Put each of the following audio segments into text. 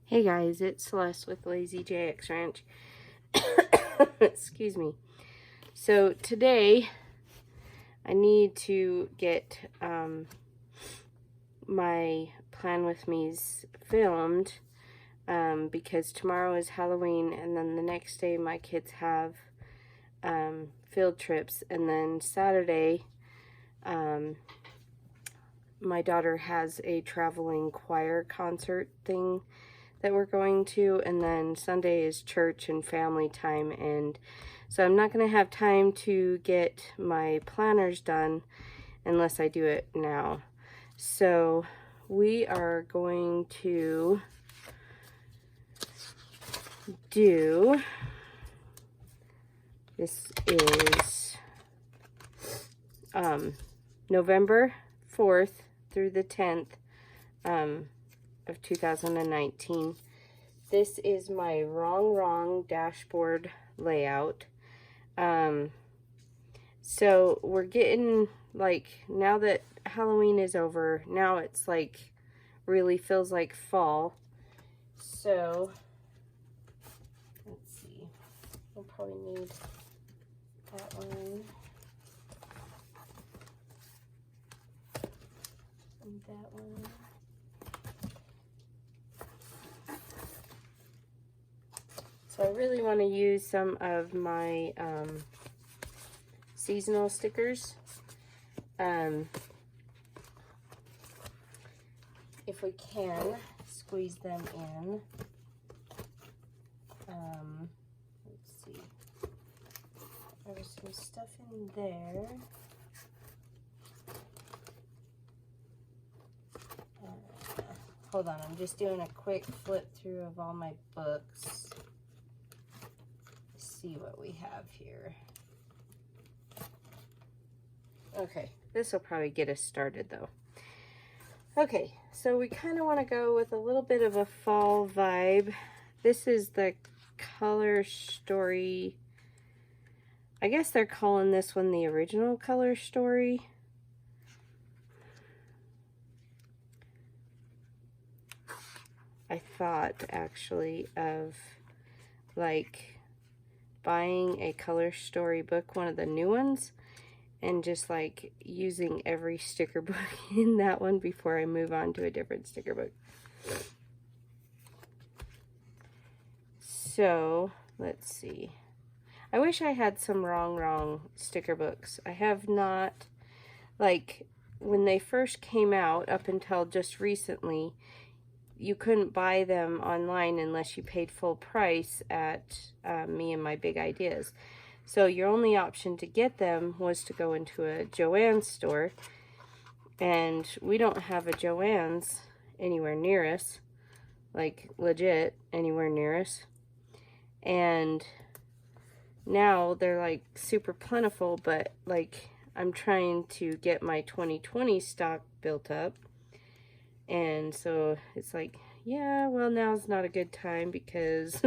Hey guys, it's Celeste with Lazy JX Ranch. Excuse me. So today I need to get my Plan With Me's filmed because tomorrow is Halloween, and then the next day my kids have field trips, and then Saturday my daughter has a traveling choir concert thing that we're going to, and then Sunday is church and family time, and so I'm not going to have time to get my planners done unless I do it now. So we are going to do, this is November 4th through the 10th of 2019. This is my RongRong Dashboard Layout. So we're getting, like, now that Halloween is over, now it's like really feels like fall. So let's see, we'll probably need that one and that one. So I really want to use some of my seasonal stickers. If we can squeeze them in. Let's see. There's some stuff in there. Hold on, I'm just doing a quick flip through of all my books. See what we have here. Okay, this will probably get us started though. Okay, so we kind of want to go with a little bit of a fall vibe. This is the Color Story. I guess they're calling this one the original Color Story. I thought actually of like buying a Color Story book, one of the new ones, and just like using every sticker book in that one before I move on to a different sticker book. So let's see. I wish I had some RongRong sticker books. I have not, like when they first came out up until just recently, you couldn't buy them online unless you paid full price at Me and My Big Ideas. So your only option to get them was to go into a Joann's store. And we don't have a Joann's anywhere near us. Like, legit, anywhere near us. And now they're like super plentiful, but like I'm trying to get my 2020 stock built up. And so it's like, yeah, well, now's not a good time because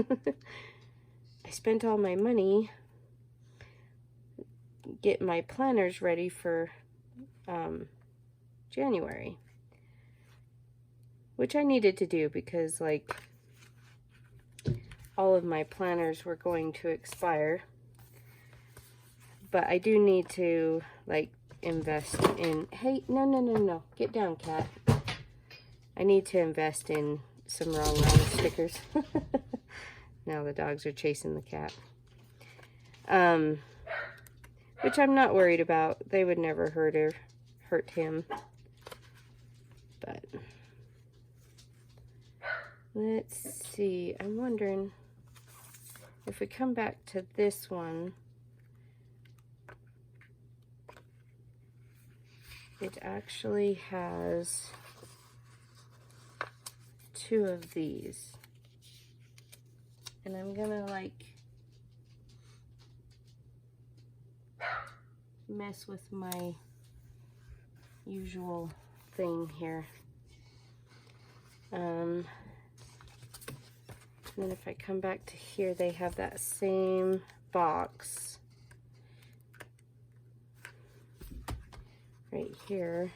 I spent all my money getting my planners ready for January. Which I needed to do because, like, all of my planners were going to expire. But I do need to, like, invest in... Hey, no. Get down, cat. I need to invest in some RongRong stickers. Now the dogs are chasing the cat. Which I'm not worried about. They would never hurt him. But let's see. I'm wondering if we come back to this one. It actually has two of these, and I'm gonna like mess with my usual thing here. And then if I come back to here, they have that same box right here.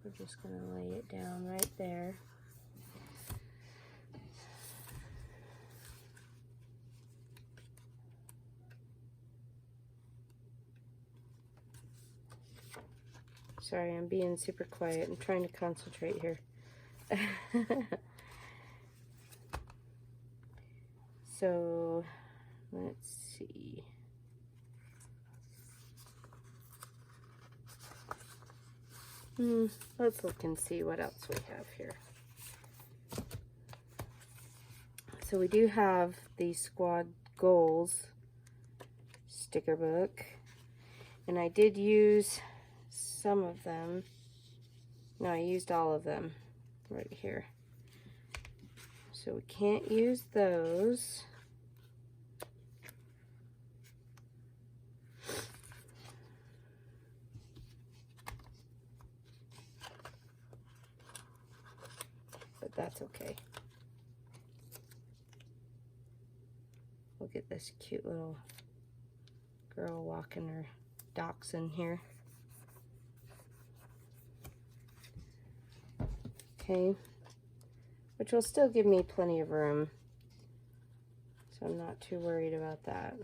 We're just going to lay it down right there. Sorry, I'm being super quiet. I'm trying to concentrate here. So, let's see. Let's look and see what else we have here. So we do have the Squad Goals sticker book, and I did use some of them. No, I used all of them right here. So we can't use those. But that's okay. Look at this cute little girl walking her dachshund here. Okay. Which will still give me plenty of room. So I'm not too worried about that.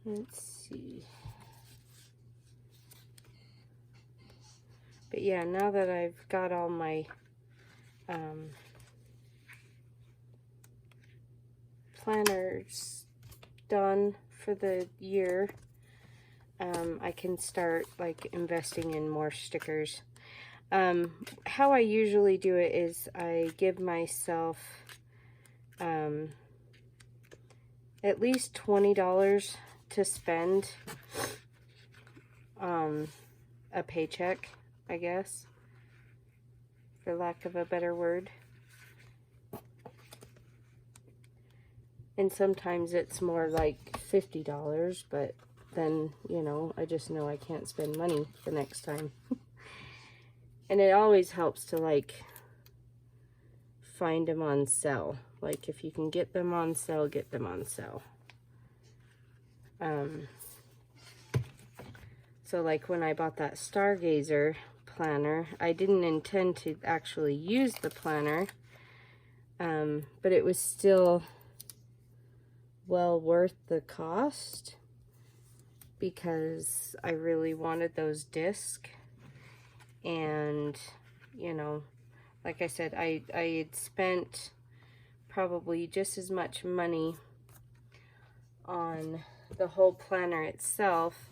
Let's see. But yeah, now that I've got all my planners done for the year, I can start like investing in more stickers. How I usually do it is I give myself at least $20 to spend a paycheck, I guess, for lack of a better word. And sometimes it's more like $50, but then, you know, I just know I can't spend money the next time. And it always helps to, like, find them on sale. Like, if you can get them on sale, get them on sale. So, like, when I bought that Stargazer planner, I didn't intend to actually use the planner, but it was still well worth the cost because I really wanted those discs. And, you know, like I said, I had spent probably just as much money on the whole planner itself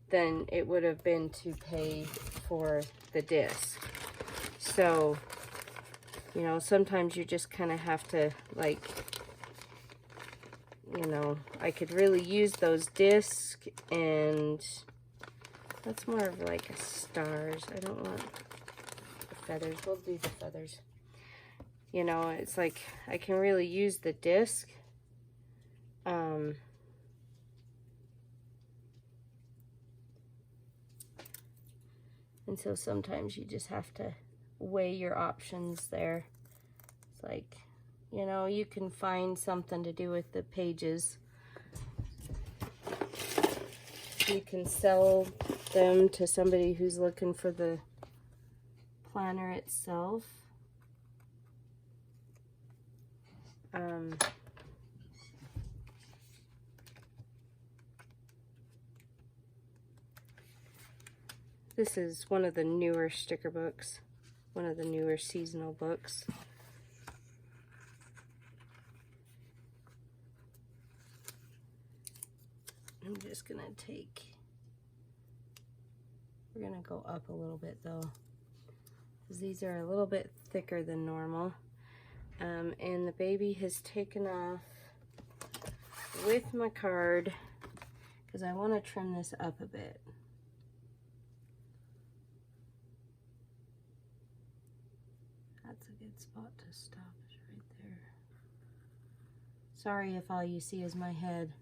than it would have been to pay for the disc. So, you know, sometimes you just kind of have to, like, you know, I could really use those discs, and that's more of like a stars. I don't want the feathers. We'll do the feathers. You know, it's like I can really use the disc. And so sometimes you just have to weigh your options there. It's like, you know, you can find something to do with the pages. You can sell them to somebody who's looking for the planner itself. This is one of the newer sticker books, one of the newer seasonal books. I'm just gonna we're gonna go up a little bit though, because these are a little bit thicker than normal. And the baby has taken off with my card because I want to trim this up a bit. That's a good spot to stop, is right there. Sorry if all you see is my head.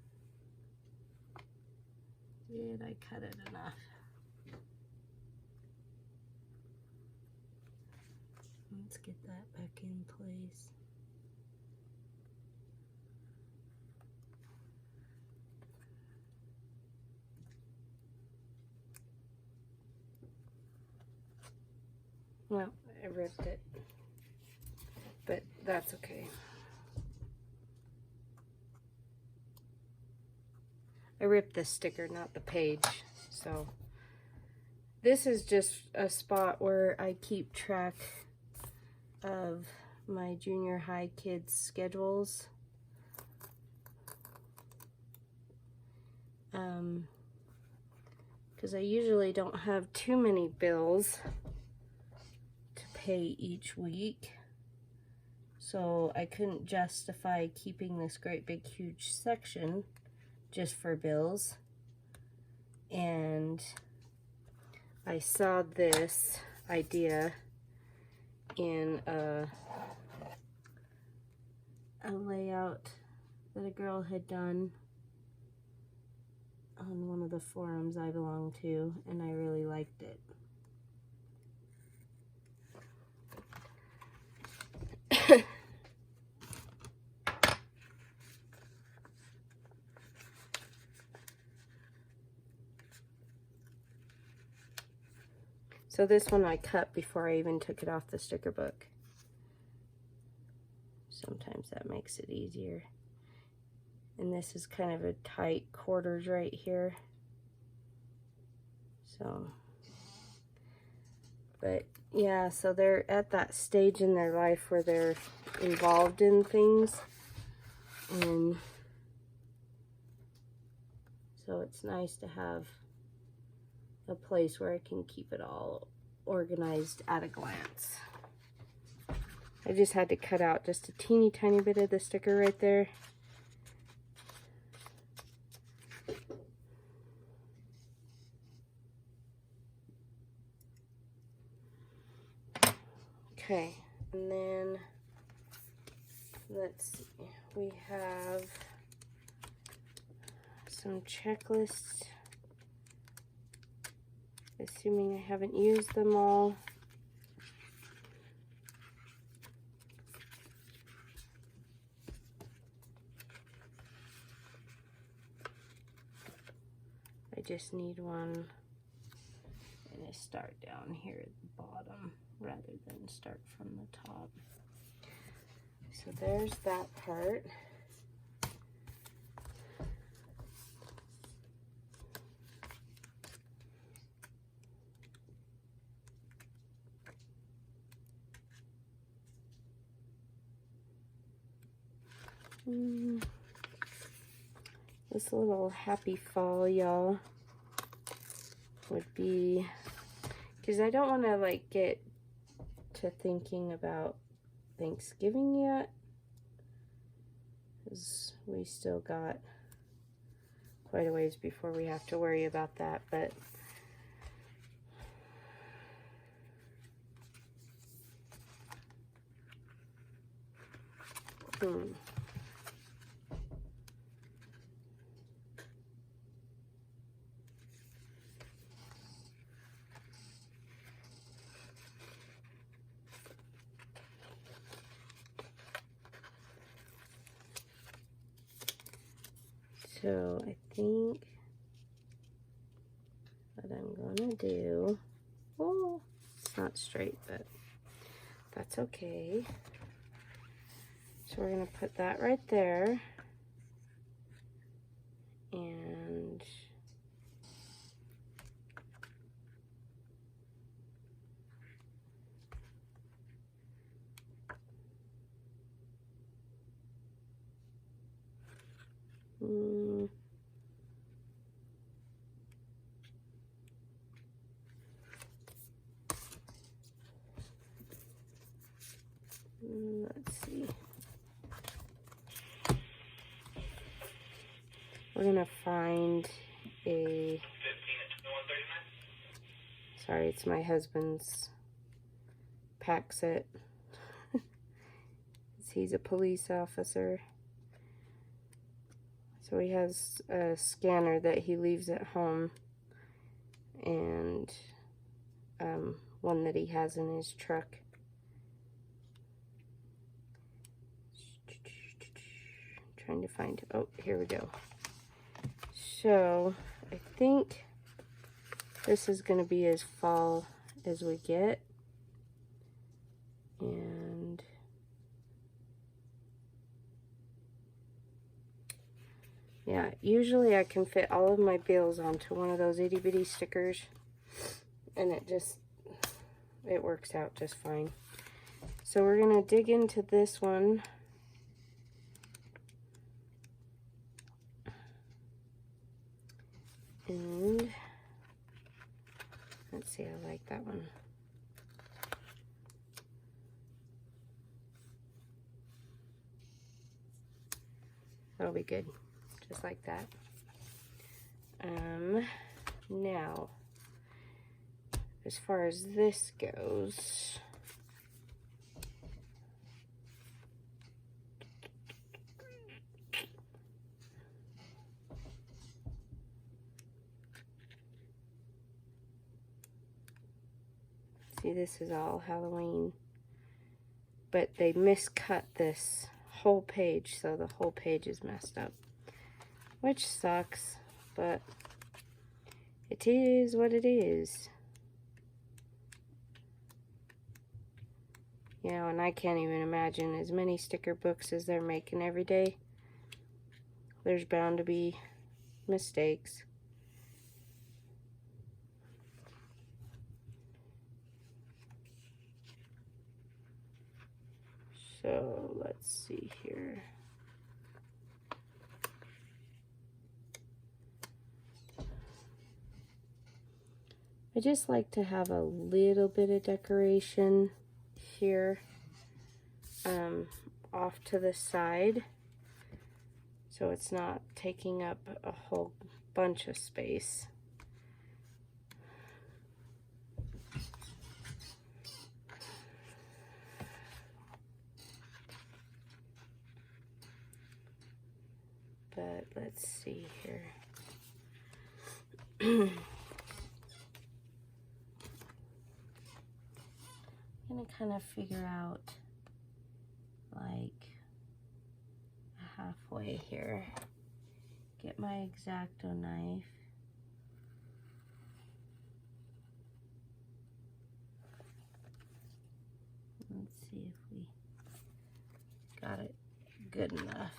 Did I cut it enough? Let's get that back in place. Well, I ripped it, but that's okay. I ripped the sticker, not the page. So this is just a spot where I keep track of my junior high kids' schedules. Because I usually don't have too many bills to pay each week. So I couldn't justify keeping this great big huge section just for bills. And I saw this idea in a layout that a girl had done on one of the forums I belong to, and I really liked it. So this one I cut before I even took it off the sticker book. Sometimes that makes it easier. And this is kind of a tight quarters right here. So, but yeah, so they're at that stage in their life where they're involved in things. And so it's nice to have a place where I can keep it all organized at a glance. I just had to cut out just a teeny tiny bit of the sticker right there. Okay, and then let's see, we have some checklists, assuming I haven't used them all. I just need one, and I start down here at the bottom rather than start from the top. So there's that part. This little happy fall, y'all, would be, because I don't want to like get to thinking about Thanksgiving yet, because we still got quite a ways before we have to worry about that. But so I think what I'm gonna do, oh, it's not straight, but that's okay. So we're gonna put that right there, and let's see. We're gonna find a, sorry, it's my husband's pack set. He's a police officer. So he has a scanner that he leaves at home, and one that he has in his truck. Trying to find, oh, here we go. So I think this is going to be as fall as we get. Yeah, usually I can fit all of my bills onto one of those itty bitty stickers, and it works out just fine. So we're gonna dig into this one. And let's see, I like that one. That'll be good, just like that. Now, as far as this goes, see, this is all Halloween, but they miscut this whole page, so the whole page is messed up, which sucks, but it is what it is. You know, and I can't even imagine as many sticker books as they're making every day. There's bound to be mistakes. So let's see here. I just like to have a little bit of decoration here off to the side, so it's not taking up a whole bunch of space. But let's see here. I'm gonna kind of figure out like halfway here. Get my X-Acto knife. Let's see if we got it good enough.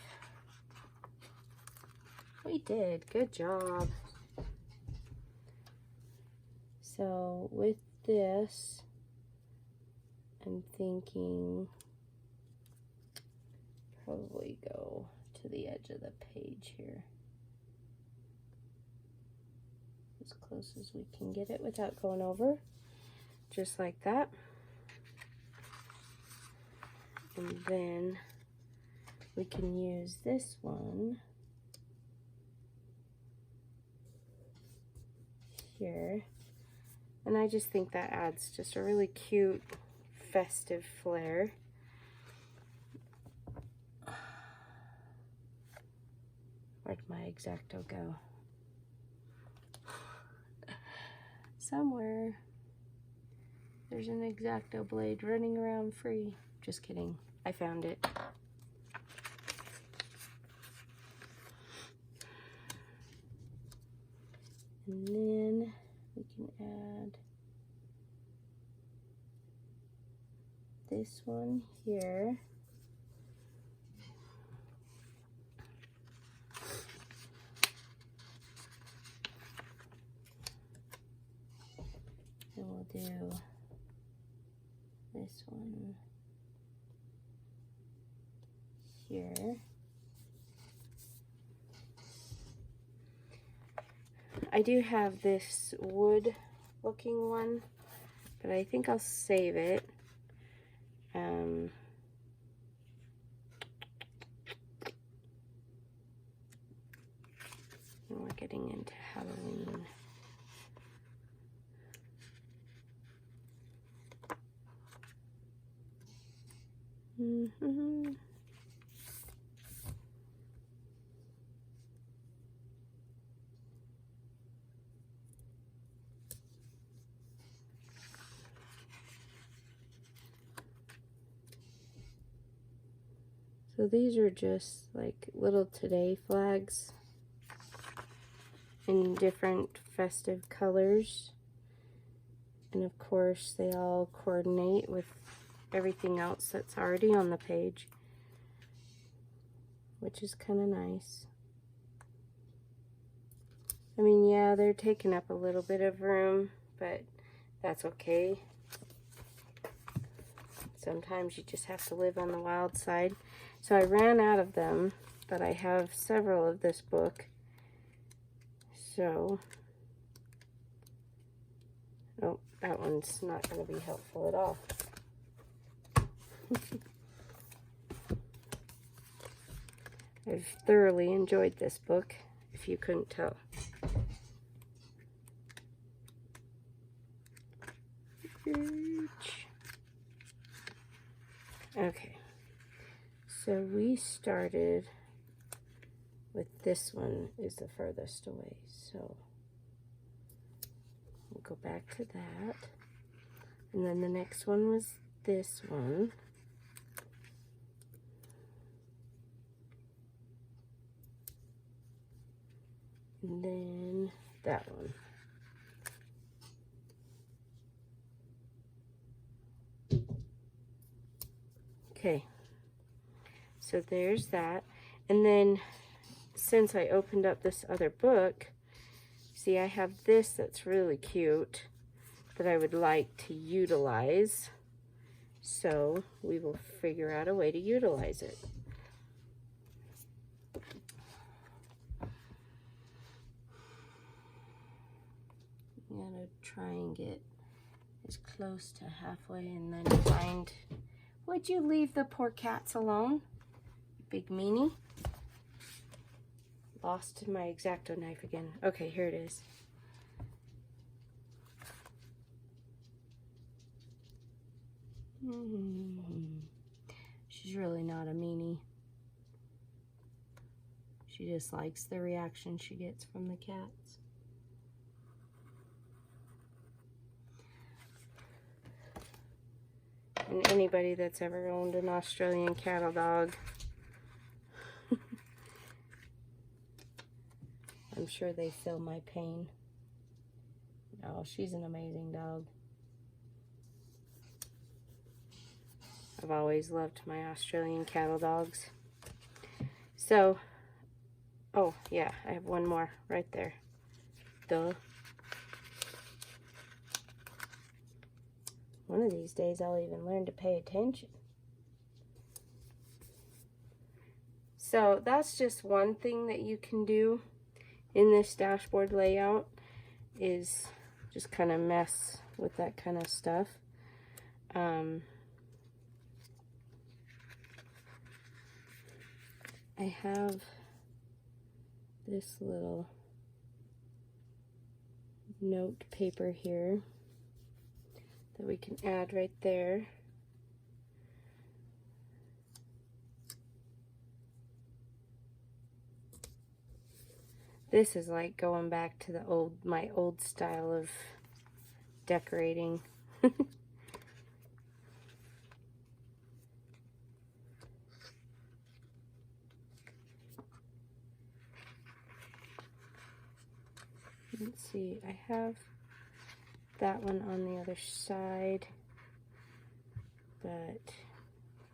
We did. Good job. So with this, I'm thinking probably go to the edge of the page here. As close as we can get it without going over. Just like that. And then we can use this one here. And I just think that adds just a really cute, festive flair. Where'd my X-Acto go? Somewhere. There's an X-Acto blade running around free. Just kidding. I found it. And then we can add this one here. And we'll do this one here. I do have this wood looking one, but I think I'll save it. And we're getting into Halloween. So these are just like little today flags in different festive colors. And of course they all coordinate with everything else that's already on the page, which is kind of nice. I mean, yeah, they're taking up a little bit of room, but that's okay. Sometimes you just have to live on the wild side. So I ran out of them, but I have several of this book. So, oh, that one's not going to be helpful at all. I've thoroughly enjoyed this book, if you couldn't tell. Okay, so we started with this one is the furthest away, so we'll go back to that. And then the next one was this one. And then that one. Okay, so there's that. And then since I opened up this other book, see, I have this that's really cute that I would like to utilize. So we will figure out a way to utilize it. I'm gonna try and get as close to halfway and then find. Would you leave the poor cats alone, big meanie? Lost my X-Acto knife again. Okay, here it is. She's really not a meanie. She just likes the reaction she gets from the cats. And anybody that's ever owned an Australian cattle dog, I'm sure they feel my pain. Oh, she's an amazing dog. I've always loved my Australian cattle dogs. So, oh yeah, I have one more right there. Duh. One of these days I'll even learn to pay attention. So that's just one thing that you can do in this dashboard layout, is just kind of mess with that kind of stuff. I have this little note paper here that we can add right there. This is like going back to the my old style of decorating. Let's see, I have that one on the other side, but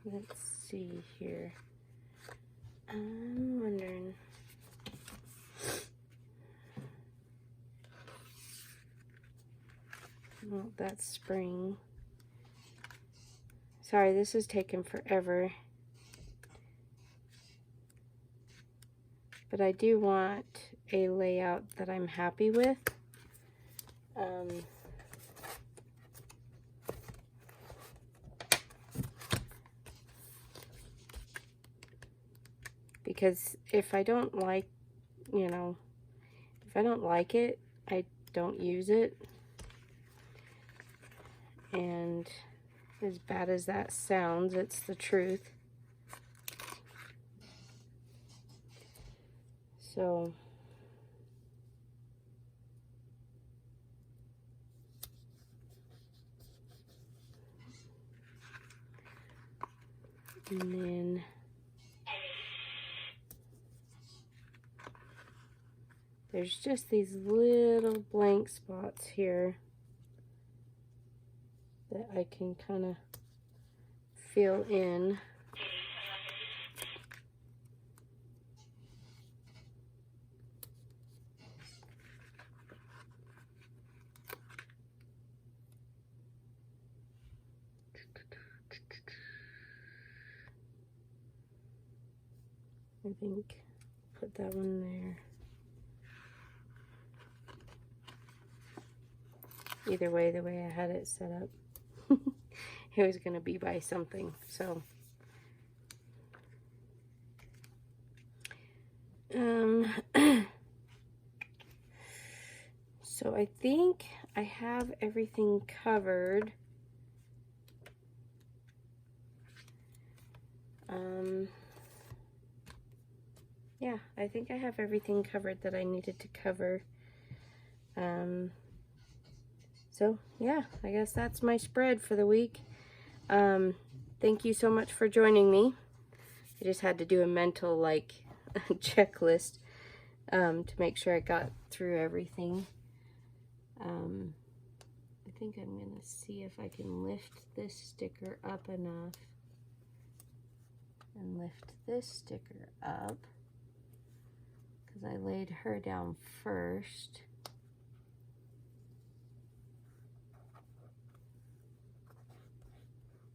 let's see here. I'm wondering. Well, that's spring. Sorry, this is taking forever. But I do want a layout that I'm happy with. Because if I don't like, if I don't like it, I don't use it. And as bad as that sounds, it's the truth. So and then there's just these little blank spots here that I can kind of fill in. I think. Put that one there. Either way, the way I had it set up, it was going to be by something, so. So I think I have everything covered. Yeah, I think I have everything covered that I needed to cover. So yeah, I guess that's my spread for the week. Thank you so much for joining me. I just had to do a mental checklist to make sure I got through everything. I think I'm gonna see if I can lift this sticker up enough and lift this sticker up, because I laid her down first.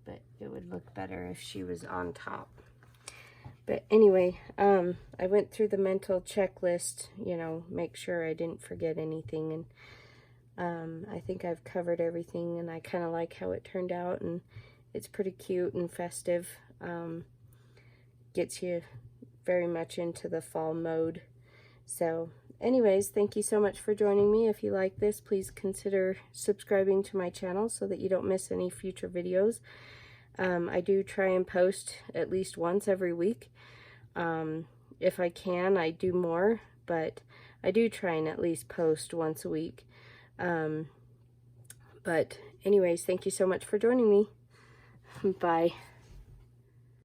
But it would look better if she was on top. But anyway, I went through the mental checklist, you know, make sure I didn't forget anything, and I think I've covered everything, and I kind of like how it turned out, and it's pretty cute and festive. Gets you very much into the fall mode. So anyways, thank you so much for joining me. If you like this, please consider subscribing to my channel so that you don't miss any future videos. I do try and post at least once every week. If I can, I do more, but I do try and at least post once a week. But anyways, thank you so much for joining me. Bye.